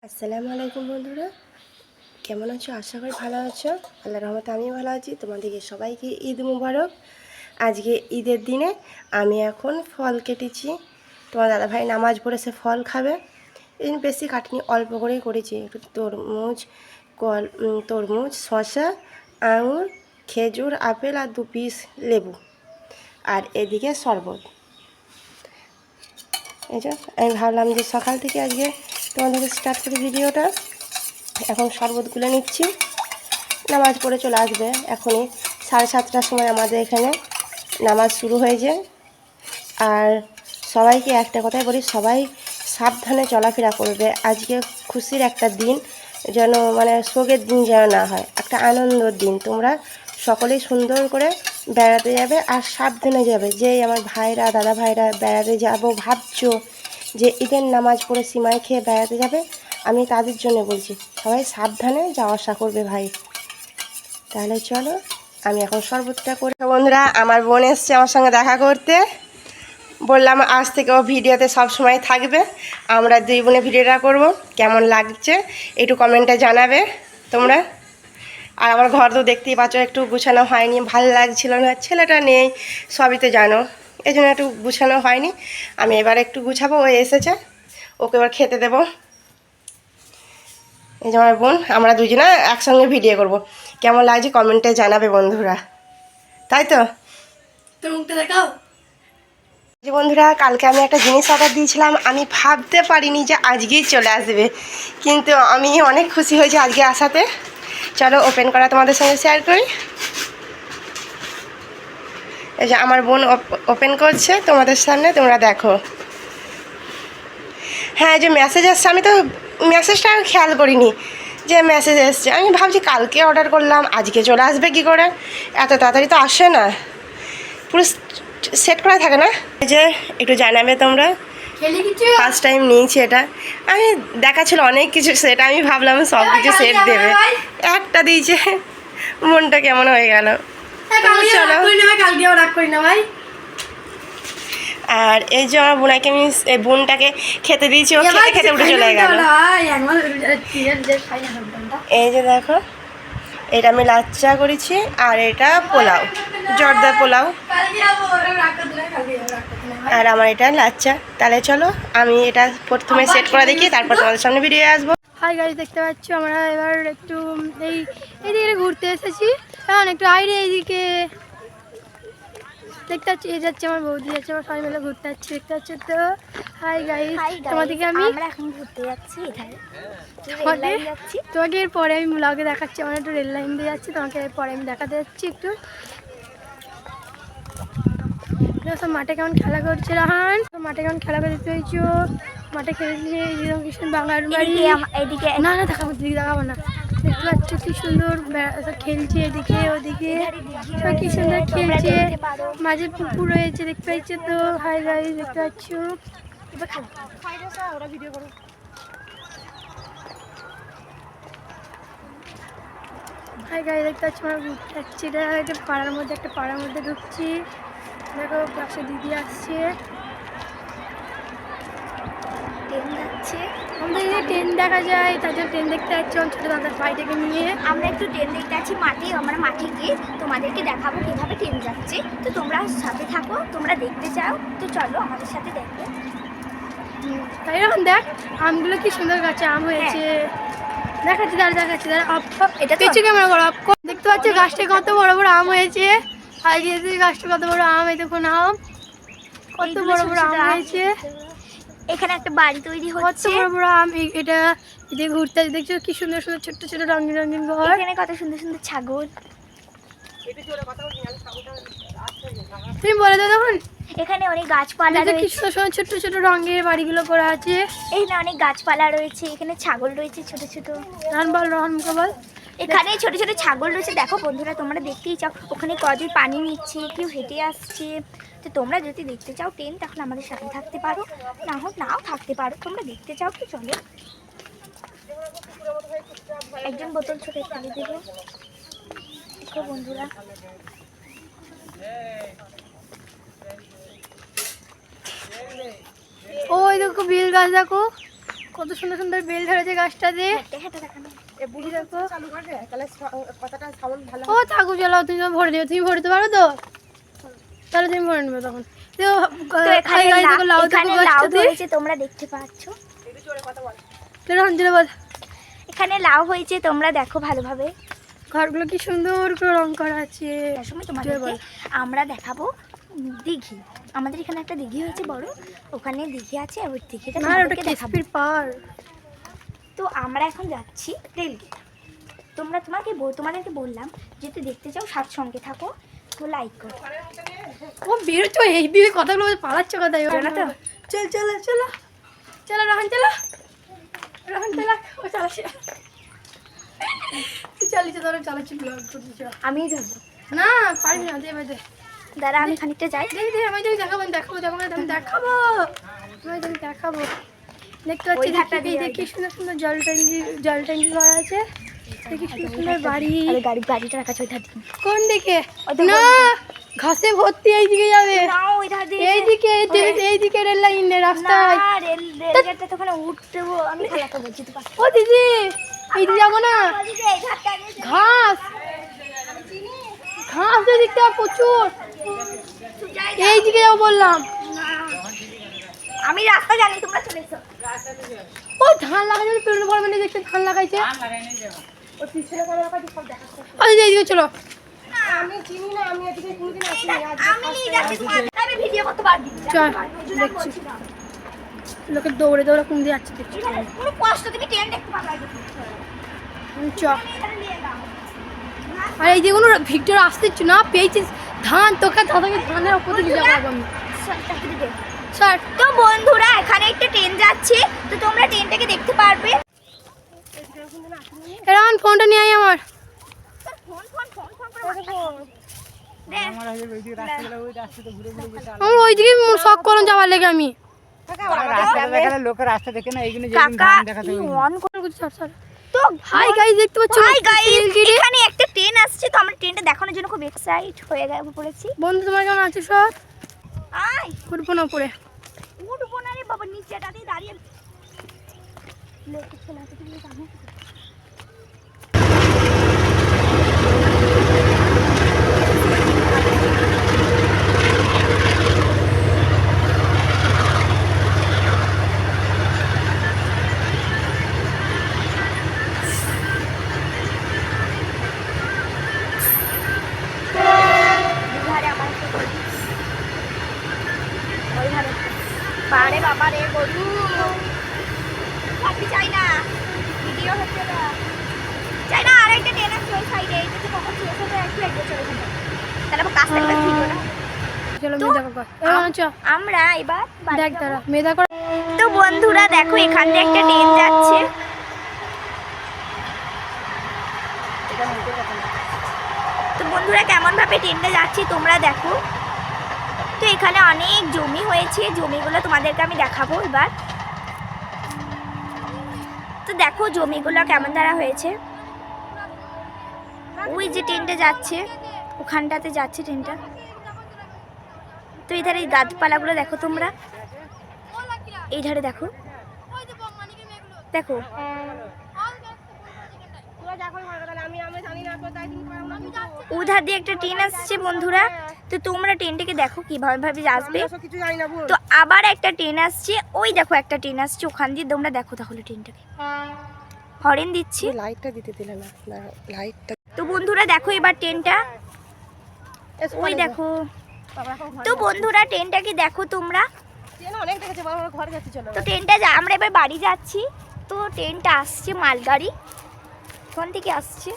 আসসালামু আলাইকুম বন্ধুরা, কেমন আছো? আশা করি ভালো আছো। আল্লাহর রহমতে আমি ভালো আছি। তোমাদেরকে সবাইকে ঈদ মুবারক। আজকে ঈদের দিনে আমি এখন ফল কেটেছি। তোমার দাদাভাই নামাজ পড়েছে, ফল খাবে। এই জন্য বেশি কাটিনি, অল্প করেই করেছি। একটু তরমুজ, শসা, আঙুর, খেজুর, আপেল আর 2 পিস লেবু, আর এদিকে শরবত। এই যে আমি ভাবলাম যে সকাল থেকে আজকে তোমাদের স্টার্ট করি ভিডিওটা। এখন শরবতগুলো নিচ্ছি, নামাজ পড়ে চলে আসবে। এখনই 7:30টার সময় আমাদের এখানে নামাজ শুরু হয়ে যায়। আর সবাইকে একটা কথাই বলি, সবাই সাবধানে চলাফেরা করবে। আজকে খুশির একটা দিন, যেন শোকের দিন যেন না হয়, একটা আনন্দের দিন। তোমরা সকলেই সুন্দর করে বেড়াতে যাবে আর সাবধানে যাবে। যেই আমার ভাইরা, দাদা ভাইরা বেড়াতে যাবো ভাবছো, যে ঈদের নামাজ পড়ে সিমাই খেয়ে বেড়াতে যাবে, আমি তাদের জন্য বলছি, সবাই সাবধানে যাওয়া আসা করবে ভাই। তাহলে চলো আমি এখন শরবতটা করে। বন্ধুরা, আমার বোন এসছে আমার সঙ্গে দেখা করতে। বললাম আজ থেকে ও ভিডিওতে সব সময় থাকবে। আমরা দুই বোনে ভিডিওটা করব। কেমন লাগছে একটু কমেন্টে জানাবে তোমরা। আর আমার ঘর তো দেখতেই পাচ্ছ, একটু গুছানো হয়নি, ভালো লাগছিল না, ছেলেটা নেই, সবই তো জানো, এই জন্য একটু গুছানো হয়নি। আমি এবার একটু গুছাবো। ও এসেছে, ওকে এবার খেতে দেবো। এই যে আমার বোন, আমরা দুজনে একসঙ্গে ভিডিও করব। কেমন লাগছে কমেন্টে জানাবে বন্ধুরা, তাই তো? তোর মুখটা দেখাও। যে বন্ধুরা, কালকে আমি একটা জিনিস অর্ডার দিয়েছিলাম, আমি ভাবতে পারিনি যে আজকেই চলে আসবে, কিন্তু আমি অনেক খুশি হয়েছি আজকে আসাতে। চলো ওপেন করা তোমাদের সঙ্গে শেয়ার করি। এই যে আমার বোন ওপেন করছে তোমাদের সামনে, তোমরা দেখো। হ্যাঁ, যে মেসেজ এসছে, আমি তো মেসেজটা খেয়াল করিনি যে মেসেজ এসছে। আমি ভাবছি কালকে অর্ডার করলাম, আজকে চলে আসবে কী করে? এত তাড়াতাড়ি তো আসে না, পুরো সেট করা থাকে না। এই যে একটু জানাবে তোমরা। ফার্স্ট টাইম নিয়েছি এটা। আমি দেখাচ্ছিল অনেক কিছু সেট, আমি ভাবলাম সব কিছু সেট দেবে, একটা দিয়েছে, মনটা কেমন হয়ে গেল। চলো। আর এই যে আমার বোনাকে আমি, এই বোনটাকে খেতে দিয়েছি, ও খেতে খেতে উঠে চলে গেল। এই যে দেখো, এটা আমি লাচ্চা করেছি, আর এটা পোলাও, জর্দা পোলাও, আর আমার এটা লাচ্চা। তাহলে চলো আমি এটা প্রথমে সেট করে দেখি, তারপর তোমাদের সামনে ভিডিও আসবো। হাই গাইস, দেখতে পাচ্ছ আমরা এবার একটু এইদিকে ঘুরতে এসেছি। কারণ একটু আইডিয়া এইদিকে দেখতে পাচ্ছি, এ যাচ্ছে আমার বৌদি যাচ্ছে, আমার সবাই মিলে ঘুরতে যাচ্ছি, দেখতে পাচ্ছ তো। হাই গাইস, তোমাদেরকে আমি এখন ঘুরতে যাচ্ছি, তোমাকে এরপরে আমি ব্লগে দেখাচ্ছি। আমার একটু রেল লাইন দিয়ে যাচ্ছি, তোমাকে এরপরে আমি দেখাতে যাচ্ছি একটু। সব মাঠে কেমন খেলা করছে, রাহান মাঠে কেমন খেলা করে দেখতে পেয়েছো। মাঠে খেলেছে কৃষ্ণ বাংলার বাড়ি। এদিকে না না, দেখাবো, দিদি দেখাবো না। দেখতে পাচ্ছ কি সুন্দর খেলছে, এদিকে ওদিকে সব কি সুন্দর খেলছে। মাঝে পুকুর রয়েছে, দেখতে পাচ্ছ তো। হাই গাইস, দেখতে পাচ্ছ। হাই গাইস, দেখতে পাচ্ছ আমরা ঘুরতে যাচ্ছি। এটা পাড়ার মধ্যে, একটা পাড়ার মধ্যে ঢুকছি। দেখো পাশে দিদি আসছে, আমাদের এখানে ট্রেন দেখা যায়, তার জন্য ট্রেন দেখতে যাচ্ছি ছোটো দাদার ভাইটাকে নিয়ে। আমরা একটু ট্রেন দেখতে যাচ্ছি মাঠে। আমরা মাঠে গিয়ে তোমাদেরকে দেখাবো কিভাবে ট্রেন যাচ্ছে। তো তোমরা সাথে থাকো, তোমরা দেখতে চাও তো চলো আমাদের সাথে দেখো। তাই এখন দেখ আমগুলো কি সুন্দর গাছে আম হয়েছে। দেখাচ্ছি এটা কিছু ক্যামেরা করো। দেখতে পাচ্ছ গাছটা কত বড় বড় আম হয়েছে। আর গাছটা কত বড় আম, এই দেখুন আম কত বড় বড় আম হয়েছে। এখানে একটা বাড়ি তৈরি হচ্ছে, কত বড় বড় আম। এটা এদিকে ঘুরতে দেখছো কি সুন্দর সুন্দর ছোট্ট ছোট রঙিন রঙিন ঘর। এখানে কত সুন্দর সুন্দর ছাগল। তুমি বলে দাও তখন। এখানে অনেক গাছপালা রয়েছে, কি সুন্দর ছোট্ট ছোট রঙের বাড়িগুলো করা আছে। এখানে অনেক গাছপালা রয়েছে, এখানে ছাগল রয়েছে ছোট ছোট। রহন মুখে বল। এখানে ছোট ছোট ছাগল রয়েছে। দেখো বন্ধুরা, তোমরা দেখতেই চাও ওখানে কদিন পানি নিচ্ছে, কেউ হেঁটে আসছে। তো তোমরা যদি দেখতে চাও ট্রেন, তাহলে আমাদের সাথে থাকতে পারো, না হোক নাও থাকতে পারো। তোমরা দেখতে চাও তো চলো। একজন বোতল ছোট ফেলে দেবো। দেখো বন্ধুরা, ওই দেখো বেল গাছ, দেখো কত সুন্দর সুন্দর বেল ধরেছে গাছটাতে। হেঁটে দেখানো। এ বুঝি দেখো চালু করে তাহলে কথাটা সাউন্ড ভালো ও থাকু চালাও, তুমি তো ভরে দিও, তুমি ভরে দিতে পারো তো, তাহলে তুমি ভরে নেবে তখন। তো তো এখানে লাউ এখানে লাউ হয়েছে তোমরা দেখতে পাচ্ছ। এখানে লাউ হয়েছে তোমরা দেখো ভালোভাবে। ঘরগুলো কি সুন্দর করে রং করা আছে। তার সময় তোমাদেরকে আমরা দেখাবো দিঘি। আমাদের এখানে একটা দিঘি হয়েছে বড়, ওখানে দিঘি আছে, আর ওই দিঘিটা তোমাদেরকে দেখাবো। তো আমরা এখন যাচ্ছি রেলগেট। তোমাদেরকে বললাম যেহেতু দেখতে চাও সাত সঙ্গে থাকো, তো লাইক করো। ও বেরোচ্ছো এই দিকে কথাগুলো পালাচ্ছ কথাই না তো। চল চলো চলো চলো রহন চলো, রহন চলো, ও চালাচ্ছে চালিয়েছে, ধরো চালাচ্ছি ব্লগ করতে। আমিই যাবো না পারবি না, দেবে দে দাঁড়া, আমি খানিকটা যাই। দেখি দেখি আমি দেখাবো দেখাবো দেখাবো আমি দেখাবো, আমি দেখাবো। দেখতে পাচ্ছি দেখি সুন্দর সুন্দর জল ট্যাঙ্কি করা আছে, দেখি সুন্দর সুন্দর বাড়ি। গাড়িটা রাখা আছে ওই ধার দিকে। কোন দিকে? না ঘাসে ভর্তি, এইদিকে যাবে, না ওই ধার দিয়ে এইদিকে এইদিকে রেল লাইন রাস্তায়। রেলগেটটা তো ওখানে উঠবো আমি, খালাকে বলছি তো ও দিদি এইদিকে যাবো না, ঘাস ঘাস দেখতে প্রচুর, এইদিকে যাবো বললাম। আমি রাস্তা জানি, তোমরা চলে এসো। ও ধান লাগাইছে, পেরোনো বড় মানে দেখতে ধান লাগাইছে। এইদিকে চলো। আমি চিনি না, আমি এদিকে কোনদিন আসিনি। আমি নিয়ে যাচ্ছি তোমার, আমি ভিডিও করতে পারবি। চল দেখছি লোকে দৌড়ে দৌড়ে কোন দিয়ে যাচ্ছে দেখছি। পুরো কষ্ট, তুমি ট্রেন দেখতে পারবে চ। আর এই যে কোনো ভিক্টর আসতে না পেয়েছিস ধান, তোকে দাদাকে ধানের ওপর দিয়ে যাবো আমি। স্যার তো বন্ধুরা এখানে একটা ট্রেন যাচ্ছে, তো তোমরা ট্রেনটাকে দেখতে পারবে। এরকম ফোনটা নিয়ে আয় আমার। আমার ওইদিকে শখ করলাম যাওয়ার লেগে আমি। লোকের রাস্তা দেখে না, এইগুলো তো হাই গাইস দেখতে পাচ্ছ, হাই গাইস, এখানে একটা ট্রেন আসছে, তো আমরা ট্রেনটা দেখানোর জন্য খুব এক্সাইট হয়ে পড়েছি। বন্ধু তোমার কেমন আছো সব? আয় উঠবো না উপরে, উঠবো না রে বাবা, নিচেটাতেই দাঁড়িয়ে লোকে চলে আসে, তুমি জানো। বারে বাবা রে গরু ভাবি চাই না, ভিডিও হচ্ছে না, চাই না। আর একটা ট্রেন আছে ওই সাইডে, এই যদি কখন শেষ হবে একটু একটু চলে যাবে, তাহলে আবার কাছ থেকে ভিডিওটা। চলো তো মেয়েদা কর, এবার চ আমরা এবার দেখ দাঁড়া মেয়েদা কর। তো বন্ধুরা দেখো এখান দিয়ে একটা ট্রেন যাচ্ছে, তো বন্ধুরা কেমন ভাবে ট্রেনটা যাচ্ছে তোমরা দেখো। তো এখানে অনেক জমি হয়েছে, জমিগুলো তোমাদেরকে আমি দেখাবো এবার। তো দেখো জমিগুলো কেমন দ্বারা হয়েছে, ওই যে ট্রেনটা যাচ্ছে ওখানটাতে যাচ্ছে ট্রেনটা। তো এই ধারে গাছপালাগুলো দেখো তোমরা, এই ধারে দেখো দেখো। উধার দিয়ে একটা ট্রেন আসছে বন্ধুরা, তো তোমরা ট্রেনটাকে দেখো কিভাবে ভাবে আসবে। তো আবার একটা ট্রেন আসছে, ওই দেখো একটা ট্রেন আসছে ওখান দিয়ে, তোমরা দেখো তাহলে ট্রেনটাকে হরেন দিচ্ছি। লাইটটা দিতে দিলে না, লাইটটা। তো বন্ধুরা দেখো এবার ট্রেনটা, ওই দেখো। তো বন্ধুরা ট্রেনটাকে দেখো তোমরা, অনেক দেখেছে, ঘরে যাচ্ছি চলো। তো ট্রেনটা আমরা এবার বাড়ি যাচ্ছি। তো ট্রেনটা আসছে মালগাড়ি, কোন থেকে আসছে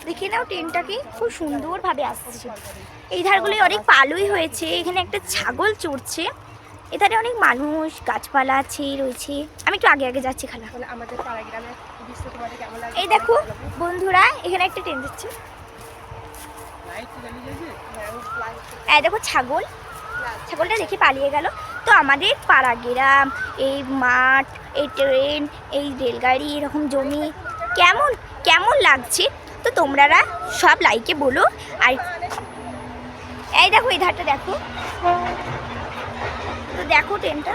দেখে নাও, ট্রেনটাকে খুব সুন্দরভাবে আসছে। এই ধারগুলি অনেক পালুই হয়েছে, এখানে একটা ছাগল চড়ছে, এধারে অনেক মানুষ গাছপালা আছে রয়েছে। আমি একটু আগে আগে যাচ্ছি খালা। আমাদের পাড়া গ্রামে তোমাদের কেমন লাগে? এই দেখো বন্ধুরা এখানে একটা ট্রেন যাচ্ছে, এই দেখো ছাগলটা দেখে পালিয়ে গেল। তো আমাদের পাড়া গ্রাম, এই মাঠ, এই ট্রেন, এই রেলগাড়ি, এরকম জমি কেমন কেমন লাগছে, তো তোমরা সব লাইকে বলো। আর এই দেখো এই ধারটা দেখো, তো দেখো ট্রেনটা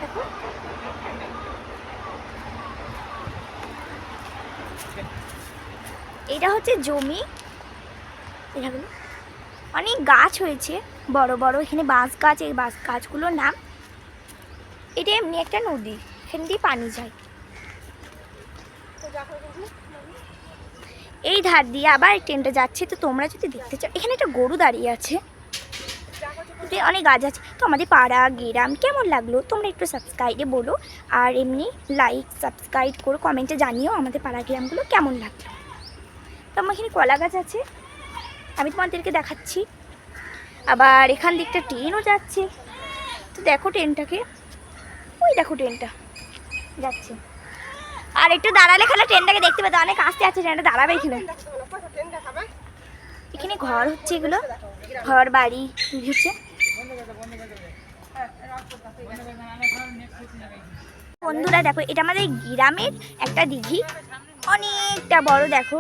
দেখো। এটা হচ্ছে জমি, এগুলো অনেক গাছ হয়েছে বড় বড়, এখানে বাঁশ গাছ, এই বাঁশ গাছগুলোর নাম। এটা এমনি একটা নদী, এখান দিয়ে পানি যায়। এই ধার দিয়ে আবার ট্রেনটা যাচ্ছে। তো তোমরা যদি দেখতে চাও, এখানে একটা গরু দাঁড়িয়ে আছে, অনেক গাছ আছে। তো আমাদের পাড়া গ্রাম কেমন লাগলো তোমরা একটু সাবস্ক্রাইবে বলো, আর এমনি লাইক সাবস্ক্রাইব করো, কমেন্টে জানিও আমাদের পাড়া গ্রামগুলো কেমন লাগলো। তো আমার এখানে কলা গাছ আছে, আমি তোমাদেরকে দেখাচ্ছি। আবার এখান দিকটা ট্রেনও যাচ্ছে। তো দেখো ট্রেনটাকে, ওই দেখো ট্রেনটা যাচ্ছে। আর একটু দাঁড়ালে খেলে ট্রেনটাকে দেখতে পেতো, অনেক আস্তে আছে, ট্রেনটা দাঁড়াবে এখানে। এখানে ঘর হচ্ছে, এগুলো ঘর বাড়ি হচ্ছে। বন্ধুরা দেখো, এটা আমাদের গ্রামের একটা দিঘি, অনেকটা বড়। দেখো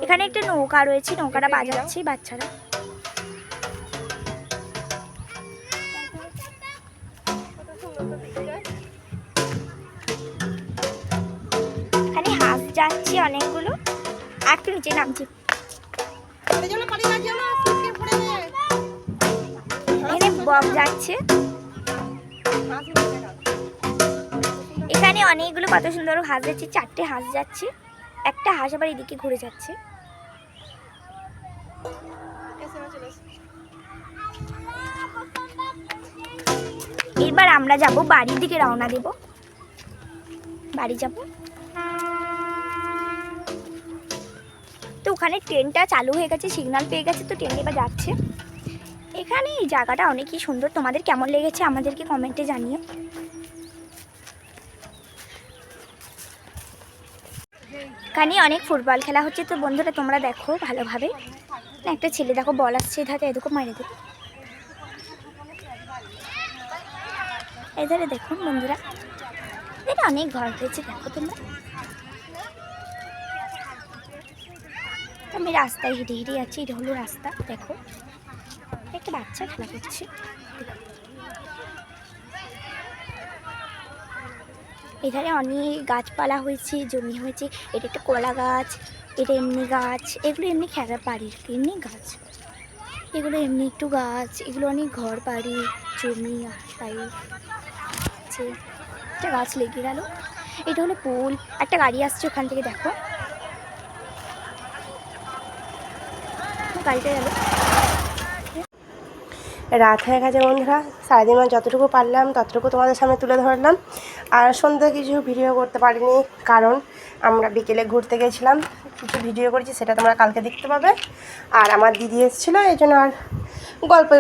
এখানে একটা নৌকা রয়েছে, নৌকাটা বাজাচ্ছে বাচ্চারা। এখানে হাঁস যাচ্ছে অনেকগুলো, একটু নিচে নামছে। এখানে বক যাচ্ছে, এখানে অনেকগুলো কত সুন্দর হাঁস যাচ্ছে, 4টে হাঁস যাচ্ছে, একটা হাঁস আবার এদিকে ঘুরে যাচ্ছে। এবার আমরা যাব বাড়ির দিকে, রওনা দেব, বাড়ি যাব। তো ওখানে ট্রেনটা চালু হয়ে গেছে, সিগন্যাল পেয়ে গেছে, তো ট্রেন এবার যাচ্ছে। এখানে এই জায়গাটা অনেকই সুন্দর, তোমাদের কেমন লেগেছে আমাদেরকে কমেন্টে জানিও। এখানে অনেক ফুটবল খেলা হচ্ছে। তো বন্ধুরা তোমরা দেখো ভালোভাবে, একটা ছেলে দেখো বল আসছে এধারে, এরকম মারে দেবো। এধারে দেখুন বন্ধুরা, এটা অনেক ঘর হয়েছে, দেখো তোমরা। আমি রাস্তায় হেঁটে হেঁটে যাচ্ছি, এটা হলো রাস্তা। দেখো একটা বাচ্চা খেলা করছে, এখানে অনেক গাছপালা হয়েছে, জমি হয়েছে। এটা একটা কলা গাছ, এটা এমনি গাছ, এগুলো এমনি খেলা বাড়ির এমনি গাছ, এগুলো এমনি একটু গাছ, এগুলো অনেক ঘর বাড়ি জমি তাই একটা গাছ লেগে গেল। এটা হলো পুল, একটা গাড়ি আসছে ওখান থেকে, দেখো গাড়িটা গেল। রাত হয়ে গেছে বন্ধুরা, সারাদিন যতটুকু পারলাম ততটুকু তোমাদের সামনে তুলে ধরলাম। আর সন্ধ্যা কিছু ভিডিও করতে পারিনি, কারণ আমরা বিকেলে ঘুরতে গেছিলাম, কিছু ভিডিও করেছি, সেটা তোমরা কালকে দেখতে পাবে। আর আমার দিদি এসেছিলো, এই জন্য আর গল্পে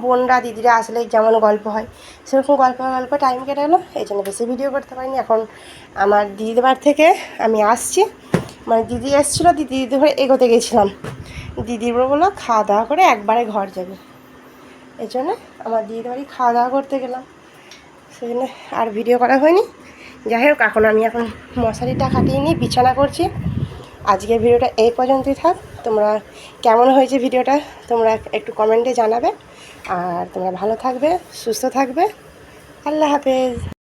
বোনরা দিদিরা আসলে যেমন গল্প হয় সেরকম গল্প টাইম কেটে গেলো, এই জন্য বেশি ভিডিও করতে পারিনি। এখন আমার দিদিদের বাড়ি থেকে আমি আসছি, মানে দিদি এসেছিলো, দিদি ধরে এগোতে গেছিলাম, দিদির বললো খাওয়া দাওয়া করে একবারে ঘর যাবে, এই জন্য আমার দিদির বাড়ি খাওয়া দাওয়া করতে গেলাম, সেই জন্য আর ভিডিও করা হয়নি। যাই হোক, এখন মশারিটা কাটিয়ে নিয়ে বিছানা করছি। আজকের ভিডিওটা এই পর্যন্তই থাক। তোমরা কেমন হয়েছে ভিডিওটা তোমরা একটু কমেন্টে জানাবে। আর তোমরা ভালো থাকবে, সুস্থ থাকবে। আল্লাহ হাফেজ।